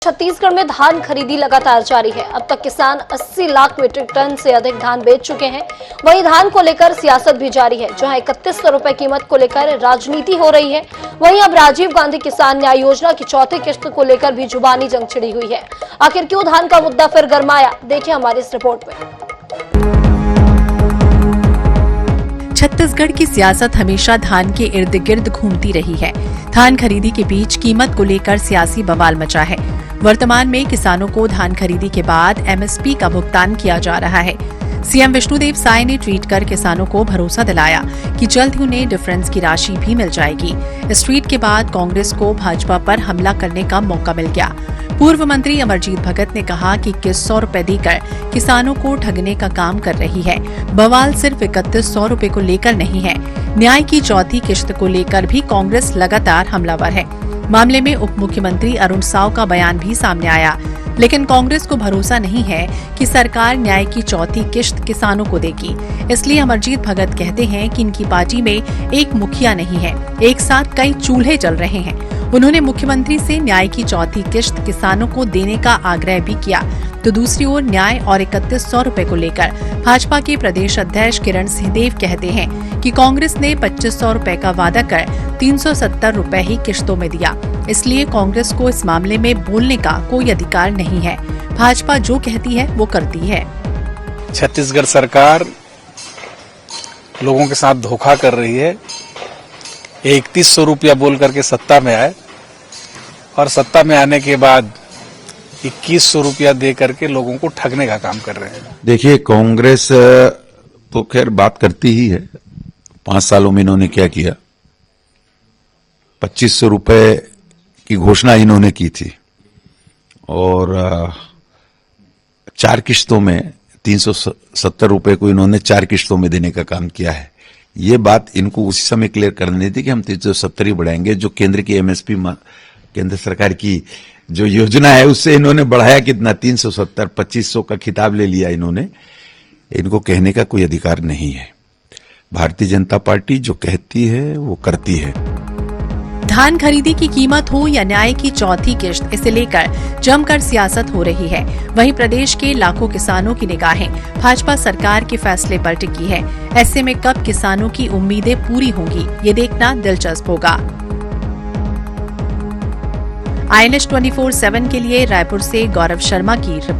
छत्तीसगढ़ में धान खरीदी लगातार जारी है। अब तक किसान 80 लाख मीट्रिक टन से अधिक धान बेच चुके हैं। वहीं धान को लेकर सियासत भी जारी है, जहां 3100 रुपए कीमत को लेकर राजनीति हो रही है। वहीं अब राजीव गांधी किसान न्याय योजना की चौथी किश्त को लेकर भी जुबानी जंग छिड़ी हुई है। आखिर क्यों धान का मुद्दा फिर गरमाया, देखिए हमारी इस रिपोर्ट में। छत्तीसगढ़ की सियासत हमेशा धान के इर्द गिर्द घूमती रही है। धान खरीदी के बीच कीमत को लेकर सियासी बवाल मचा है। वर्तमान में किसानों को धान खरीदी के बाद एमएसपी का भुगतान किया जा रहा है। सीएम विष्णुदेव साय ने ट्वीट कर किसानों को भरोसा दिलाया कि जल्द ही उन्हें डिफरेंस की राशि भी मिल जाएगी। इस ट्वीट के बाद कांग्रेस को भाजपा पर हमला करने का मौका मिल गया। पूर्व मंत्री अमरजीत भगत ने कहा कि 2100 रुपए देकर किसानों को ठगने का काम कर रही है। बवाल सिर्फ 3100 रुपए को लेकर नहीं है, न्याय की चौथी किश्त को लेकर भी कांग्रेस लगातार हमलावर है। मामले में उप मुख्यमंत्री अरुण साव का बयान भी सामने आया, लेकिन कांग्रेस को भरोसा नहीं है कि सरकार न्याय की चौथी किश्त किसानों को देगी। इसलिए अमरजीत भगत कहते हैं कि इनकी पार्टी में एक मुखिया नहीं है, एक साथ कई चूल्हे जल रहे हैं। उन्होंने मुख्यमंत्री से न्याय की चौथी किश्त किसानों को देने का आग्रह भी किया, तो दूसरी ओर न्याय और 3100 रुपए को लेकर भाजपा के प्रदेश अध्यक्ष किरण सिंहदेव कहते हैं कि कांग्रेस ने 2500 रुपए का वादा कर 370 रुपए ही किश्तों में दिया। इसलिए कांग्रेस को इस मामले में बोलने का कोई अधिकार नहीं है। भाजपा जो कहती है वो करती है। छत्तीसगढ़ सरकार लोगों के साथ धोखा कर रही है। 3100 रुपया बोल करके सत्ता में आए और सत्ता में आने के बाद 2100 रुपया दे करके लोगों को ठगने का काम कर रहे हैं। देखिए, कांग्रेस तो खैर बात करती ही है। 5 सालों में इन्होंने क्या किया? 2500 रुपए की घोषणा इन्होंने की थी और 4 किश्तों में 370 रुपए को इन्होंने 4 किश्तों में देने का काम किया है। ये बात इनको उसी समय क्लियर करनी थी कि हम 370 ही बढ़ाएंगे। जो केंद्र की एमएसपी, केंद्र सरकार की जो योजना है, उससे इन्होंने बढ़ाया कितना? 370, 2500 का खिताब ले लिया इन्होंने। इनको कहने का कोई अधिकार नहीं है। भारतीय जनता पार्टी जो कहती है वो करती है। धान खरीदी की कीमत हो या न्याय की चौथी किश्त, इसे लेकर जमकर सियासत हो रही है। वहीं प्रदेश के लाखों किसानों की निगाहें भाजपा सरकार के फैसले पर टिकी है। ऐसे में कब किसानों की उम्मीदें पूरी होंगी, ये देखना दिलचस्प होगा। INS 24/7 के लिए रायपुर से गौरव शर्मा की रिपोर्ट।